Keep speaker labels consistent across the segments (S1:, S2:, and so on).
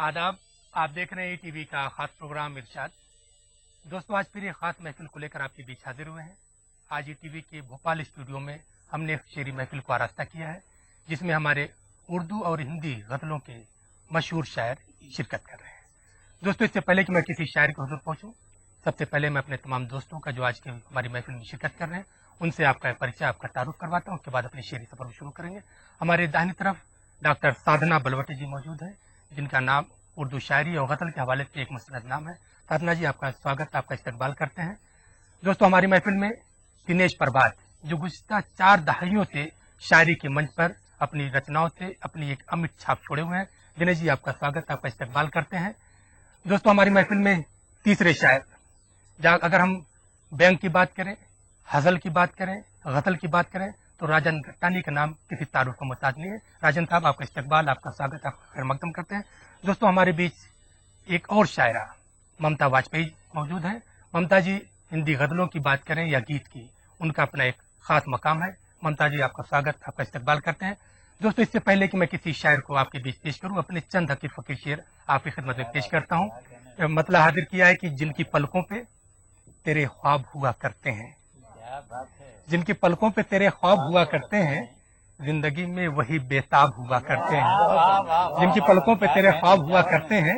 S1: आदाब। आप देख रहे हैं टीवी का खास प्रोग्राम इरशाद। दोस्तों, आज फिर एक खास महफिल को लेकर आपके बीच हाजिर हुए हैं। आज टीवी के भोपाल स्टूडियो में हमने एक शेरी महफिल को आरास्ता किया है, जिसमें हमारे उर्दू और हिंदी गज़लों के मशहूर शायर शिरकत कर रहे हैं। दोस्तों, इससे पहले कि मैं किसी शायर के हुज़ूर पहुंचूं, सबसे पहले मैं अपने तमाम दोस्तों का जो आज के हमारी महफिल में शिरकत कर रहे हैं उनसे आपका परिचय, आपका तारुफ करवाता हूं। उसके बाद अपनी शेरी सफर शुरू करेंगे। हमारे दाहिनी तरफ डॉक्टर साधना बलवटे जी मौजूद हैं, जिनका नाम उर्दू शायरी और गज़ल के हवाले से एक मुस्तनद नाम है। साधना जी, आपका स्वागत, आपका इस्तकबाल करते हैं। दोस्तों, हमारी महफिल में दिनेश प्रभात, जो गुज़िश्ता 4 दहाइयों से शायरी के मंच पर अपनी रचनाओं से अपनी एक अमिट छाप छोड़े हुए हैं। दिनेश जी, आपका स्वागत, आपका इस्तकबाल करते हैं। दोस्तों, हमारी महफिल में तीसरे शायर, अगर हम बैंक की बात करें, हज़ल की बात करें, गज़ल की बात करें, तो राजन गट्टानी का नाम किसी तारुफ का मोहताज नहीं है। राजन साहब, आपका इस्तकबाल, आपका स्वागत, आपका खैर मकदम करते हैं। दोस्तों, हमारे बीच एक और शायरा ममता वाजपेयी मौजूद हैं। ममता जी, हिंदी गज़लों की बात करें या गीत की, उनका अपना एक खास मकाम है। ममता जी, आपका स्वागत, आपका इस्तकबाल करते हैं। दोस्तों, इससे पहले कि मैं किसी शायर को आपके बीच पेश करूं, अपने चंद हकीर फकीर शेर आपकी खिदमत में पेश करता हूं। मतलब हाजिर किया है कि जिनकी पलकों पे तेरे ख्वाब हुआ करते हैं, जिनकी पलकों पे तेरे ख्वाब हुआ करते हैं, जिंदगी में वही बेताब हुआ करते हैं। जिनकी पलकों पे तेरे ख्वाब हुआ करते हैं,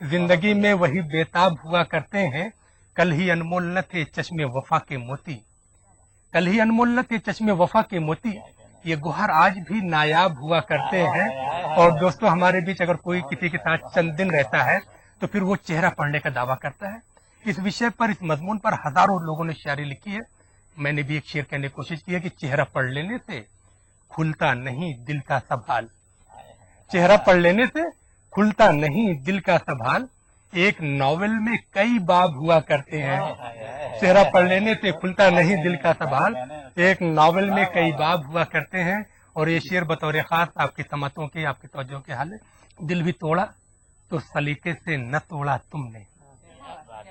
S1: जिंदगी में वही बेताब हुआ करते हैं। कल ही अनमोल न थे चश्मे वफा के मोती, कल ही अनमोल न थे चश्मे वफा के मोती, ये गुहर आज भी नायाब हुआ करते हैं। और दोस्तों, हमारे बीच अगर कोई किसी के साथ चंद दिन रहता है तो फिर वो चेहरा पढ़ने का दावा करता है। इस विषय पर, इस मजमून पर हजारों लोगों ने शायरी लिखी है। मैंने भी एक शेर कहने की कोशिश की है कि चेहरा पढ़ लेने से खुलता नहीं दिल का सवाल, चेहरा पढ़ लेने से खुलता नहीं दिल का सवाल, एक नॉवेल में कई बाब हुआ करते हैं। चेहरा पढ़ लेने से खुलता नहीं दिल का सवाल, एक नॉवेल में कई बाब हुआ करते हैं। और ये शेर बतौर खास आपकी समतों के, आपकी तवज्जो के हाल, दिल भी तोड़ा तो सलीके से न तोड़ा तुमने,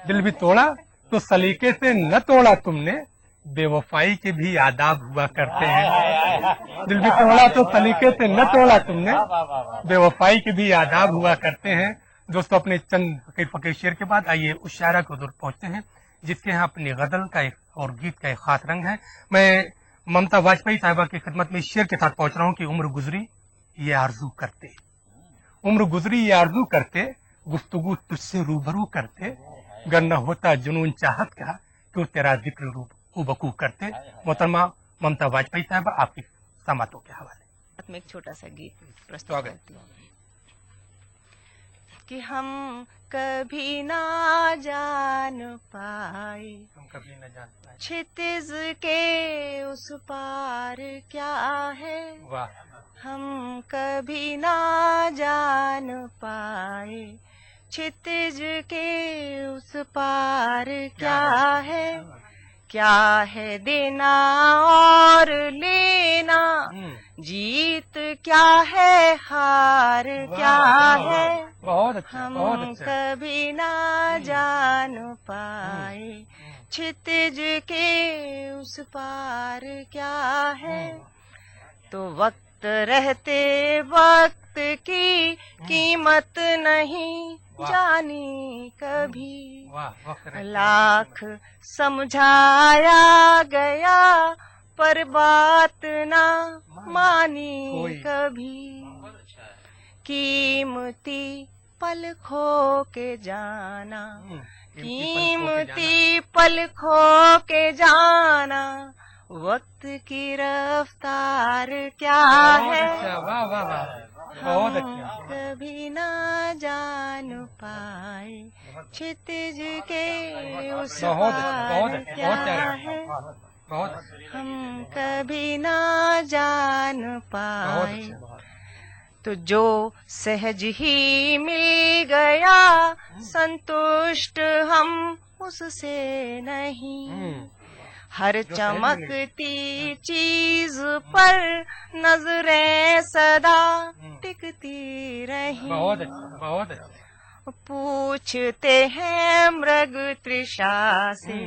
S1: दिल भी तोड़ा तो सलीके से न तोड़ा तुमने, बेवफाई के भी आदाब हुआ करते हैं। दिल भी तोड़ा तो सलीके से न तोड़ा तुमने, बेवफाई के भी आदाब हुआ करते हैं। दोस्तों, अपने चंद फकीर शेर के बाद आइए उस शायरा को दूर पहुंचते हैं जिसके यहाँ अपनी गजल का एक और गीत का एक खास रंग है। मैं ममता वाजपेयी साहिबा की खिदमत में इस शेर के साथ पहुंच रहा हूँ कि उम्र गुजरी ये आरजू करते, उम्र गुजरी ये आरजू करते, गुफ्तगू तुझसे रूबरू करते, गर न होता जुनून चाहत का तो तेरा जिक्र रूप उबकू करते। मोहतरमा ममता वाजपेयी साहब, आपकी समातों के हवाले
S2: में एक छोटा सा गीत प्रस्तुत करती हूँ कि हम कभी ना जान पाए,
S1: हम कभी न जान पाए
S2: क्षितिज के उस पार क्या है,
S1: वाह,
S2: हम कभी ना जान पाए, क्षितिज के उस पार क्या है, क्या है देना और लेना, जीत क्या है हार क्या है,
S1: बहुत अच्छा,
S2: हम
S1: बहुत अच्छा।
S2: कभी ना जान पाए, क्षितिज के उस पार क्या है। तो वक्त रहते वक्त की कीमत नहीं जानी कभी, लाख समझाया गया पर बात ना मानी कभी, कीमती पल खो के जाना, कीमती पल खो के जाना, वक्त की रफ्तार क्या है,
S1: वाह वाह वाह, बहुत अच्छा।
S2: कभी ना जान पाए, क्षितिज के उस पार क्या है, हम कभी ना जान पाए। तो जो सहज ही मिल गया संतुष्ट हम उससे नहीं, हर चमकती चीज पर नजरें सदा टिकती रही,
S1: बहुत अच्छा, बहुत अच्छा।
S2: पूछते हैं मृग तृषा से,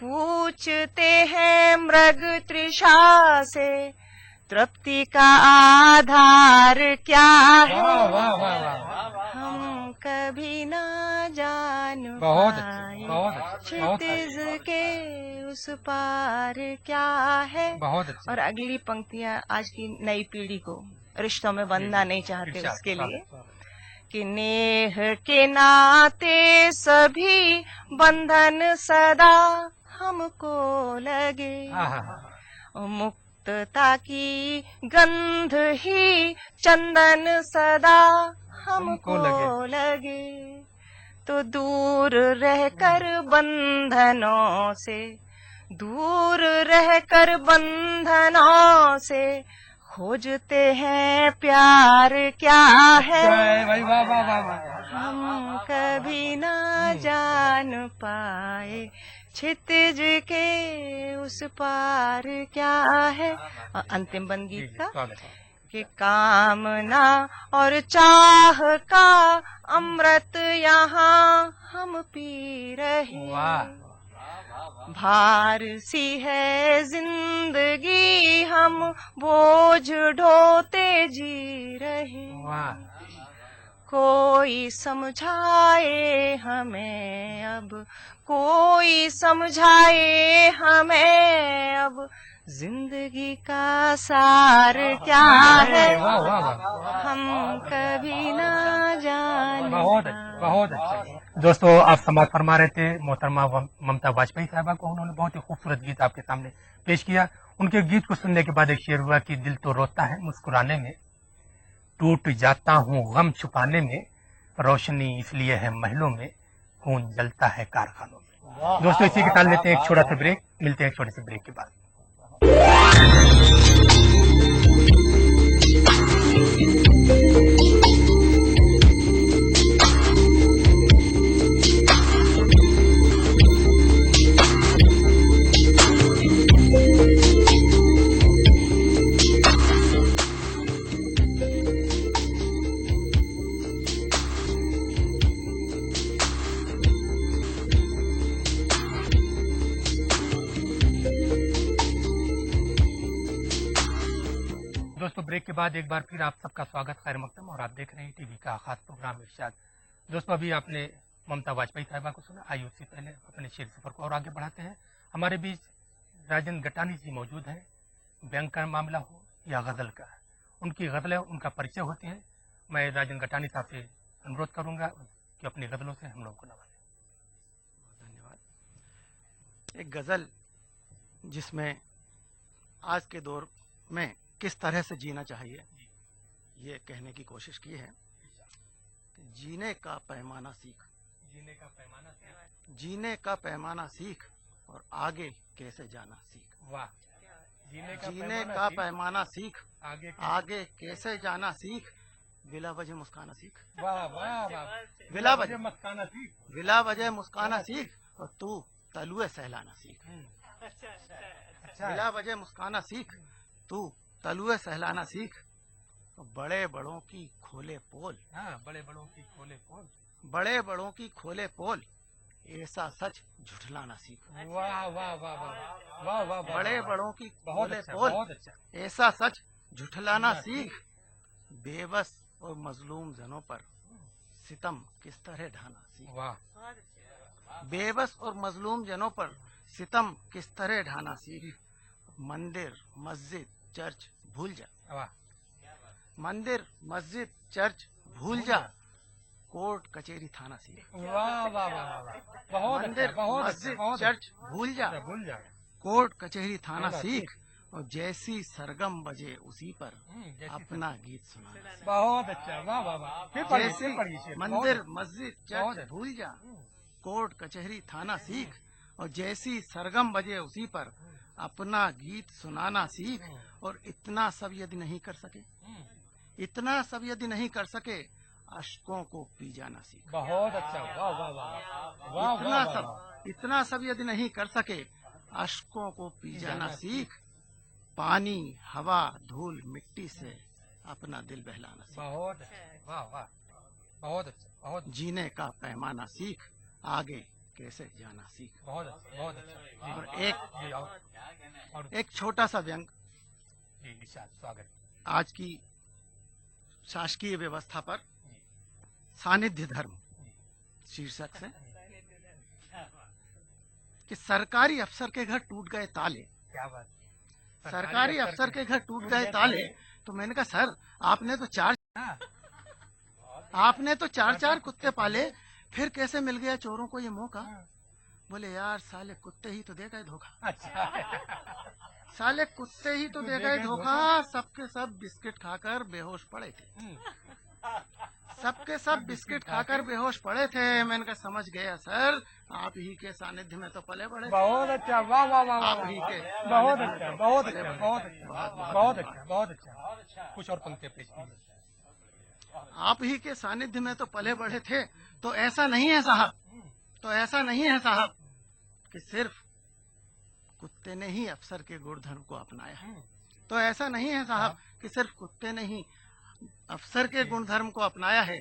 S2: पूछते हैं मृग तृषा से, तृप्ति का आधार क्या है, हम कभी ना जान
S1: बहुत
S2: पाए
S1: अच्छा, बहुत अच्छा, बहुत
S2: क्षितिज
S1: अच्छा,
S2: के उस पार क्या है।
S1: बहुत अच्छा।
S2: और अगली पंक्तियां आज की नई पीढ़ी को रिश्तों में
S1: जी,
S2: बंधना
S1: जी।
S2: नहीं चाहते
S1: इरशाद,
S2: उसके
S1: स्वागत,
S2: लिए
S1: स्वागत।
S2: कि नेह के नाते सभी बंधन सदा हमको लगे।
S1: हाँ हाँ हाँ,
S2: मुक्तता की गंध ही चंदन सदा
S1: हमको
S2: हमको
S1: लगे।
S2: लगे। तो दूर रहकर बंधनों से, दूर रहकर बंधनों से खोजते हैं प्यार क्या है।
S1: जय भाई, वाह वाह वाह वाह।
S2: हम कभी ना
S1: हम्म,
S2: जान पाए क्षितिज के उस पार क्या है। और अंतिम बंद
S1: जी
S2: गीत
S1: जी,
S2: का
S1: स्वागत।
S2: कि कामना और चाह का अमृत यहाँ हम पी रहे।
S1: वाह,
S2: भार सी है जिंदगी हम बोझ ढोते जी रहे।
S1: वाह,
S2: कोई समझाए हमें अब, कोई समझाए हमें अब जिंदगी का सार क्या है।
S1: वाह वाह वाह,
S2: हम कभी ना जान
S1: बहुत अच्छा, बहुत अच्छा। दोस्तों, आप समाप्त फरमा रहे थे मोहतरमा ममता वाजपेयी साहबा को। उन्होंने बहुत ही खूबसूरत गीत आपके सामने पेश किया। उनके गीत को सुनने के बाद एक शेर हुआ कि दिल तो रोता है मुस्कुराने में, टूट जाता हूँ गम छुपाने में, रोशनी इसलिए है महलों में, खून जलता है कारखानों में। दोस्तों, इसी के साथ लेते हैं एक छोटा सा ब्रेक। मिलते हैं एक छोटे से ब्रेक के बाद। दोस्तों, ब्रेक के बाद एक बार फिर आप सबका स्वागत, खैर मकदम। और आप देख रहे हैं टीवी का खास प्रोग्राम इरशाद। दोस्तों, अभी आपने ममता वाजपेयी साहिबा को सुना। आइए उससे पहले अपने शेर सफर को और आगे बढ़ाते हैं। हमारे बीच राजन गटानी जी मौजूद हैं। व्यंग का मामला हो या गजल का, उनकी गजलें उनका परिचय होती हैं। मैं राजन गटानी साहब से अनुरोध करूंगा कि अपनी गजलों से हम लोगों को नवाजें।
S3: धन्यवाद। एक गजल जिसमें आज के दौर में किस तरह से जीना चाहिए ये कहने की कोशिश की है कि जीने का पैमाना सीख,
S1: जीने का पैमाना सीख,
S3: जीने का पैमाना सीख और आगे कैसे जाना सीख।
S1: वाह,
S3: जीने का पैमाना सीख, आगे कैसे जाना सीख, बिला वजह मुस्काना सीख।
S1: वाह वाह वाह,
S3: बिला वजह
S1: मस्काना सीख,
S3: बिला वजह मुस्काना सीख और तू तलुए सहलाना सीख।
S1: अच्छा,
S3: बिला वजह मुस्काना सीख, तू तलुए सहलाना सीख। तो बड़े बड़ों की खोले पोल,
S1: हाँ, बड़े बड़ों की खोले पोल,
S3: बड़े बड़ों की खोले पोल, ऐसा सच झुठलाना सीख।
S1: वाह वाह वाह वाह वाह वाह,
S3: बड़े बड़ों की
S1: बहुत
S3: खोले
S1: अच्छा,
S3: पोल,
S1: बहुत अच्छा।
S3: ऐसा सच झुठलाना सीख। बेबस और मजलूम जनों पर सितम किस तरह ढाना सीख।
S1: वाह,
S3: बेबस और मजलूम जनों पर सितम किस तरह ढाना सीख। मंदिर मस्जिद चर्च भूल जा,
S1: वाह,
S3: मंदिर मस्जिद चर्च भूल जा, कोर्ट कचहरी थाना सीख।
S1: वाह वाह वाह वाह, बहुत
S3: मंदिर
S1: अच्छा, बहुत अच्छा,
S3: मस्जिद
S1: बहुत
S3: चर्च भूल जा,
S1: अच्छा, भूल जा।
S3: कोर्ट कचहरी थाना
S1: थाना
S3: सीख और जैसी सरगम बजे उसी पर
S1: जैसी
S3: अपना गीत सुनाना सीख।
S1: बहुत अच्छा, वाह वाह वाह, फिर पढ़िए,
S3: जैसी
S1: फिर पढ़िए शेर, बहुत
S3: मंदिर
S1: अच्छा।
S3: मस्जिद
S1: बहुत
S3: चर्च
S1: अच्छा।
S3: भूल जा, कोर्ट कचहरी थाना सीख और जैसी सरगम बजे उसी पर अपना गीत सुनाना सीख। और इतना सब यदि नहीं कर सके, इतना सब यदि नहीं कर सके, अश्कों को पी जाना सीख।
S1: बहुत अच्छा, वाह वाह वाह वाह,
S3: इतना सब, इतना सब यदि नहीं कर सके, अश्कों को पी जाना सीख। पानी हवा धूल मिट्टी से अपना दिल बहलाना सीख।
S1: बहुत अच्छा, वाह वाह, बहुत अच्छा, बहुत
S3: जीने का पैमाना सीख, आगे कैसे जाना सीख।
S1: बहुत अच्छा, बहुत अच्छा। जी,
S3: और
S1: जी, और
S3: एक छोटा सा व्यंग
S1: जी, इरशाद, स्वागत।
S3: आज की शासकीय व्यवस्था पर सानिध्य धर्म शीर्षक से कि सरकारी अफसर के घर टूट गए ताले।
S1: क्या बात।
S3: सरकारी अफसर के घर टूट गए ताले। तो मैंने कहा सर आपने तो चार कुत्ते पाले, फिर कैसे मिल गया चोरों को ये मौका? बोले यार साले कुत्ते ही तो दे गए धोखा।
S1: अच्छा।
S3: साले कुत्ते ही तो दे गए धोखा। सबके सब बिस्किट खाकर बेहोश पड़े थे। सबके सब बिस्किट खाकर बेहोश पड़े थे। मैंने कहा समझ गया सर, आप ही के सानिध्य में तो पले बड़े।
S1: बहुत अच्छा, वाह वाह वाह,
S3: आप ही के
S1: बहुत अच्छा, बहुत अच्छा, बहुत अच्छा, बहुत अच्छा, बहुत अच्छा। कुछ और पंक्तियां पेश कीजिए।
S3: आप ही के सानिध्य में तो पले बढ़े थे। तो ऐसा नहीं है साहब, तो ऐसा नहीं है साहब कि सिर्फ कुत्ते ने ही अफसर के गुणधर्म को अपनाया। तो ऐसा नहीं है साहब कि सिर्फ कुत्ते ने ही अफसर के गुणधर्म को अपनाया है।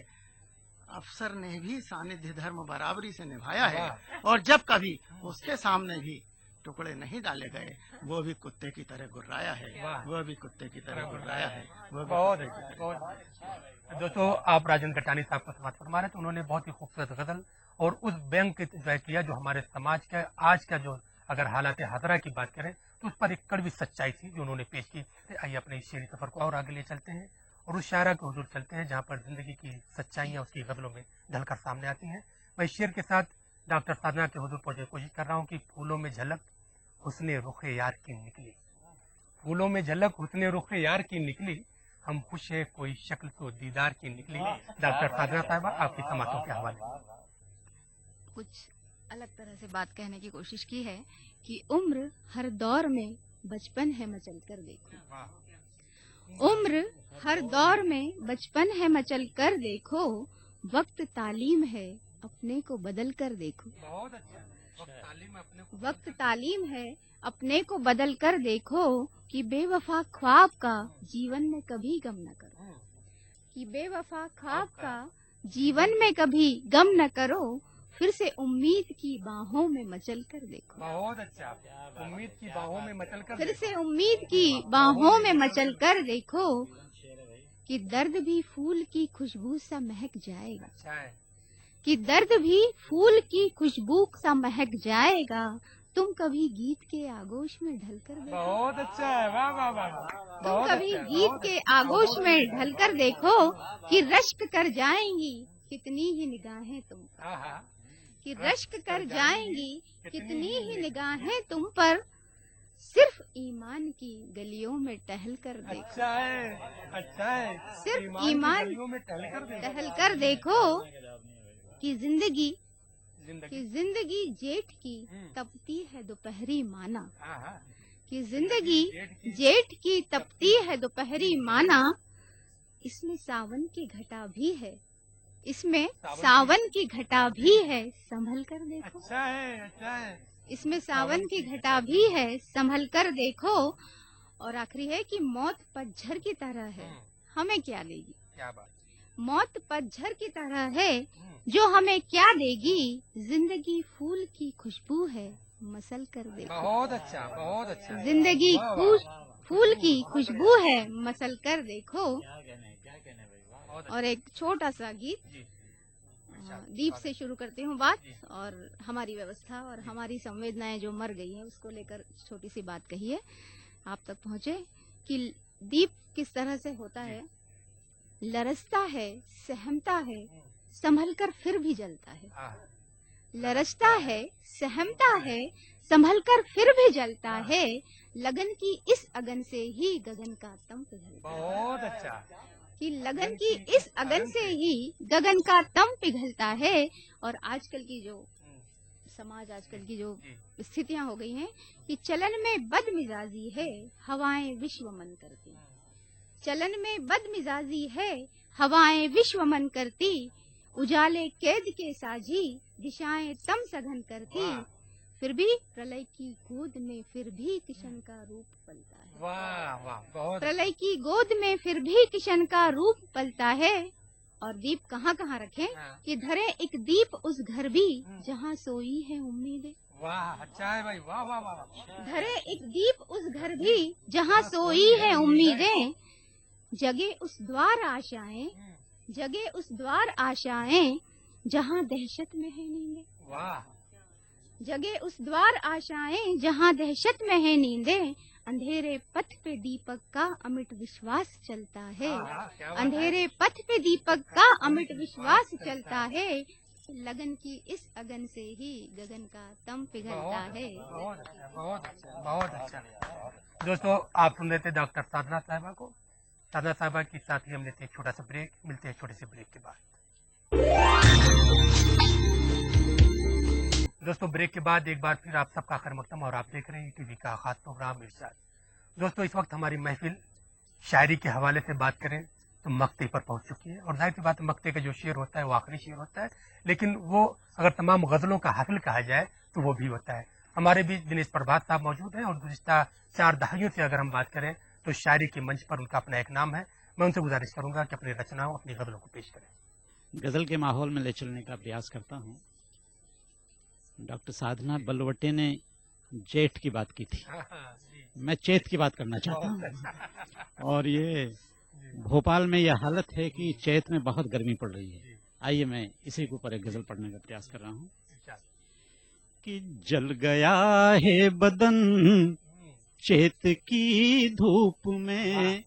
S3: अफसर ने भी सानिध्य धर्म बराबरी से निभाया है। और जब कभी उसके सामने भी टुकड़े नहीं डाले गए, वो भी कुत्ते की तरह गुर्राया है। वो भी कुत्ते की तरह गुर्राया है।
S1: बहुत अच्छा। दोस्तों आप राजेंद्र कटानी साहब का समाज फरमा रहे थे। उन्होंने बहुत ही खूबसूरत गजल और उस व्यंग किया जो हमारे समाज का आज का जो अगर हालात हाजरा की बात करें तो उस पर एक कड़वी सच्चाई थी जो उन्होंने पेश की। आइए अपने इस शेरी सफर को और आगे ले चलते हैं और उस शायरा के हुजूर चलते हैं जहाँ पर जिंदगी की सच्चाइयाँ उसकी गजलों में ढलकर सामने आती हैं। मैं इस शेर के साथ डॉक्टर साधना के हुजूर पहुंचने की कोशिश कर रहा हूँ कि फूलों में झलक हुस्ने रुखे यार की निकली, फूलों में झलक हुस्ने रुखे यार की निकली, हम खुश है कोई शक्ल तो दीदार की निकली। डॉक्टर साधना साहिबा आपकी समातों के हवाले।
S4: कुछ अलग तरह से बात कहने की कोशिश की है कि उम्र हर दौर में बचपन है मचल कर देखो, उम्र हर दौर में बचपन है मचल कर देखो, वक्त तालीम है अपने को बदल कर देखो।
S1: बहुत अच्छा।
S4: वक्त तालीम है अपने को बदल कर देखो, कि बेवफा ख्वाब का जीवन में कभी गम न करो, कि बेवफा ख्वाब का जीवन में कभी गम न करो, फिर से उम्मीद की बाहों में मचल कर देखो।
S1: बहुत अच्छा। उम्मीद की बाहों में मचल कर
S4: फिर से उम्मीद की बाहों में मचल कर देखो, कि दर्द भी फूल की खुशबू सा महक जाएगा।
S1: अच्छा है।
S4: कि दर्द भी फूल की खुशबू सा महक जाएगा, तुम कभी गीत के आगोश में ढलकर देखो।
S1: बहुत अच्छा है। वाह वाह वाह।
S4: तुम कभी गीत के आगोश में ढलकर देखो, कि रश्क कर जाएंगी कितनी ही निगाहें तुम पर, कि रश्क कर जाएंगी कितनी ही निगाहें तुम पर, सिर्फ ईमान की गलियों में टहल कर देखो।
S1: अच्छा है, अच्छा है।
S4: सिर्फ ईमान
S1: गलियों में
S4: टहल कर देखो, कि जिंदगी जेठ की तपती है दोपहरी माना, कि जिंदगी जेठ की तपती है दोपहरी माना, इसमें सावन की घटा भी है, इसमें सावन की घटा भी है, संभल कर देखो।
S1: अच्छा है, अच्छा है।
S4: इसमें सावन की घटा भी है, संभल कर देखो। और आखिरी है कि मौत पतझड़ की तरह है, हमें क्या देगी।
S1: क्या बात।
S4: मौत पतझड़ की तरह है जो हमें क्या देगी, जिंदगी फूल की खुशबू है मसल कर देखो।
S1: बहुत अच्छा, बहुत अच्छा।
S4: जिंदगी फूल की खुशबू है मसल कर देखो। और एक छोटा सा गीत दीप से शुरू करती हूँ बात, और हमारी व्यवस्था और हमारी संवेदनाएं जो मर गई है उसको लेकर छोटी सी बात कही है आप तक पहुँचे कि दीप किस तरह से होता है, लरसता है, सहमता है, संभल कर फिर भी जलता है। लरसता है, सहमता है, संभल कर फिर भी जलता है, लगन की इस अगन से ही गगन का तम पिघलता है।
S1: बहुत अच्छा।
S4: कि लगन की इस अगन से ही गगन का तम पिघलता है। और आजकल की जो समाज, आजकल की जो स्थितियां हो गई हैं कि चलन में बदमिजाजी है, हवाएं विश्व मन करती, चलन में बदमिजाजी है, हवाएं विश्व मन करती, उजाले कैद के साझी, दिशाएं तम सघन करती, फिर भी प्रलय की गोद में फिर भी किशन का रूप पलता है।
S1: वाह वाह, बहुत।
S4: प्रलय की गोद में फिर भी किशन का रूप पलता है। और दीप कहाँ कहाँ रखें कि धरे एक दीप उस घर भी जहाँ सोई है उम्मीदें।
S1: वाह, अच्छा है भाई, वाह वाह वाह।
S4: धरे एक दीप उस घर भी जहाँ सोई है उम्मीदें, जगे उस द्वार आशाएं जगे उस द्वार आशाएं जहां दहशत में है नींदे।
S1: वाह,
S4: जगे उस द्वार आशाएं जहां दहशत में है नींदे। अंधेरे पथ पे दीपक का अमिट विश्वास चलता है।
S1: क्या बात है।
S4: अंधेरे पथ पे दीपक का अमिट विश्वास चलता है। लगन की इस अगन से ही गगन का तम पिघलता है।
S1: बहुत अच्छा, बहुत अच्छा, बहुत अच्छा। दोस्तों, आप सुन रहे थे डॉक्टर साधना साहिबा को। साधना साहिबा के साथ ही हम लेते हैं एक छोटा सा ब्रेक। मिलते हैं छोटे से ब्रेक के बाद। दोस्तों, ब्रेक के बाद एक बार फिर आप सबका खैर मकदम और आप देख रहे हैं टीवी का खास प्रोग्राम इरशाद। दोस्तों, इस वक्त हमारी महफिल शायरी के हवाले से बात करें तो मक्ते पर पहुंच चुकी है। और जाहिर सी बात है, मक्ते का जो शेर होता है वो आखिरी शेर होता है, लेकिन वो अगर तमाम गजलों का हासिल कहा जाए तो वो भी होता है। हमारे बीच दिनेश प्रभात साहब मौजूद हैं और गुज़िश्ता 4 दहाइयों से अगर हम बात करें तो शायरी के मंच पर उनका अपना एक नाम है। मैं उनसे गुजारिश करूंगा कि अपनी रचनाओं, अपनी गजलों को पेश करें।
S5: गजल के माहौल में ले चलने का प्रयास करता हूँ। डॉक्टर साधना बलवटे ने जेठ की बात की थी, मैं चैत की बात करना चाहता हूँ। और ये भोपाल में यह हालत है कि चैत में बहुत गर्मी पड़ रही है। आइए मैं इसी के ऊपर एक गजल पढ़ने का प्रयास कर रहा हूँ कि जल गया है बदन चैत की धूप में,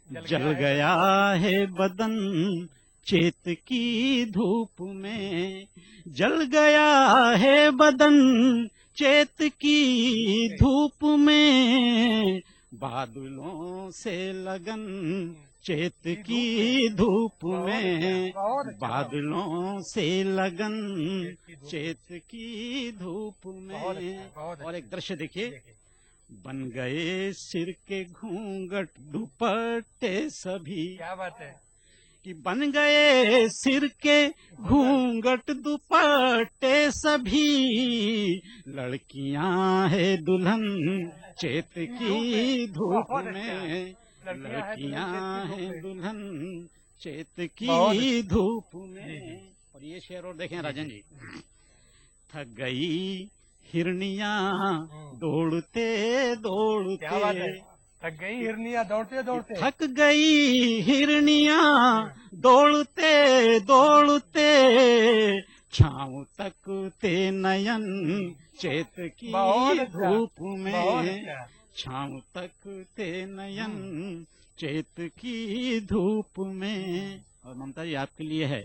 S5: जल गया है बदन चैत की धूप में, जल गया है बदन चैत की धूप में, बादलों से लगन चैत की धूप में, बादलों से लगन चैत की धूप में। और एक दृश्य देखिए, बन गए सिर के घूंघट दुपट्टे सभी।
S1: क्या बात है
S5: कि बन गए सिर के घूंघट दुपट्टे सभी, लड़कियां है दुल्हन चैत की धूप में, लड़कियां है दुल्हन चैत की धूप में। और ये शेर और देखें राजन जी, थक गई हिरनियां दौड़ते दौड़ते,
S1: थक गई हिरनियां दौड़ते दौड़ते,
S5: थक गई हिरनियां दौड़ते दौड़ते, छाँव तकते नयन चैत की धूप में, छाँव तकते नयन चैत की धूप में। और ममता जी आपके लिए है,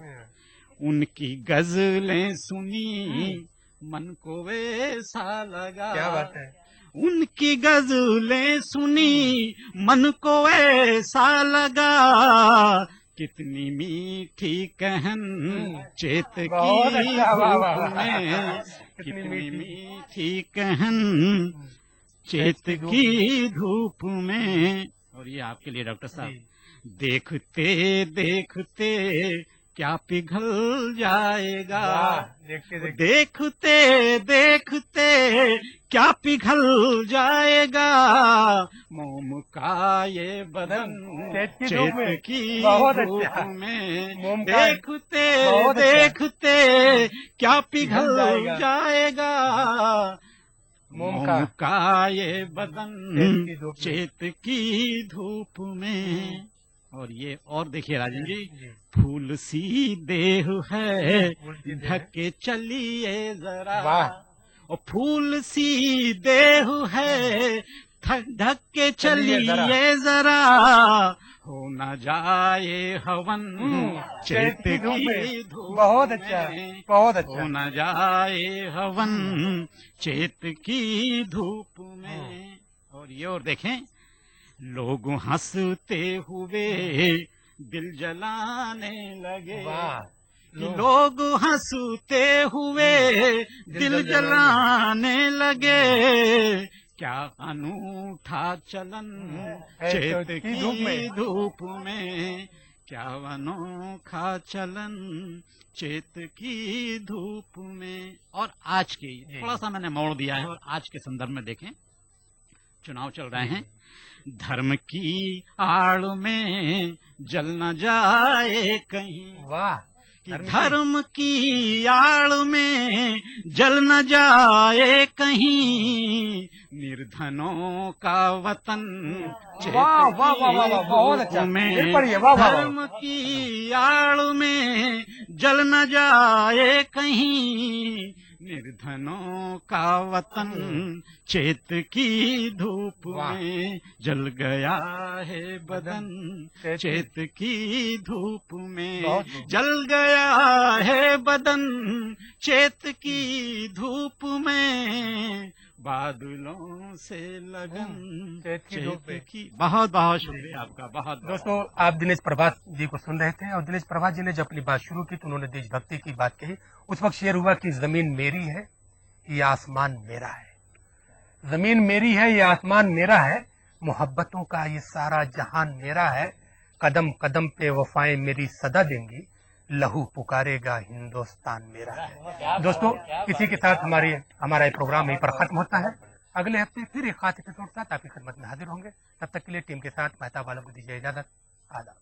S5: उनकी गजलें सुनी मन को वैसा लगा।
S1: क्या बात है।
S5: उनकी गजलें सुनी मन को ऐसा लगा, कितनी मीठी कहन चैत की धूप में, कितनी मीठी कहन चैत की धूप में। और ये आपके लिए डॉक्टर साहब, देखते देखते क्या पिघल जाएगा, देखते देखते क्या पिघल जाएगा, मोम का ये बदन चैत की धूप में, देखते देखते क्या पिघल जाएगा, मोम का ये बदन चैत की धूप में। और ये और देखिए राजन जी, फूल सी देह है ढके चलिए जरा, और फूल सी देह है ढके चलिए जरा, हो न जाए हवन चैत की धूप।
S1: बहुत अच्छा, बहुत अच्छा।
S5: हो न जाए हवन चैत की धूप में। और ये और देखें, लोग हंसते हुए दिल जलाने लगे, लोग हंसते हुए दिल जलाने लगे, क्या अनूठा चलन चैत की धूप में, क्या अनोखा चलन चैत की धूप में। और आज की थोड़ा सा मैंने मोड़ दिया है, और आज के संदर्भ में देखें, चुनाव चल रहे हैं, धर्म की आड़ में जल न जाए कहीं,
S1: वाह,
S5: कि धर्म की आड़ में जल न जाए कहीं निर्धनों का वतन
S1: वाह वाह वाह वाह वाह, बहुत अच्छा। ये पढ़िए, वाह वाह वाह।
S5: धर्म की आड़ में जल न जाए कहीं निर्धनों का वतन चेत की धूप में जल गया है बदन चेत की धूप में जल गया है बदन चेत की धूप में बादलों से लगन चेत की। बहुत बहुत शुक्रिया आपका, बहुत।
S1: दोस्तों, आप दिनेश प्रभात जी को सुन रहे थे और दिनेश प्रभात जी ने जब अपनी बात शुरू की तो उन्होंने देशभक्ति की बात कही। उस वक्त शेर हुआ कि जमीन मेरी है, ये आसमान मेरा है। जमीन मेरी है, ये आसमान मेरा है, मोहब्बतों का ये सारा जहान मेरा है। कदम कदम पे वफाएं मेरी सदा देंगी, लहू पुकारेगा हिंदुस्तान मेरा है। दोस्तों, इसी के साथ हमारा ये प्रोग्राम यहीं पर खत्म होता है। अगले हफ्ते फिर एक खास एपिसोड के साथ आपकी खिदमत में हाजिर होंगे। तब तक के लिए टीम के साथ मेहताब वालों को दीजिए इजाजत। आदाब।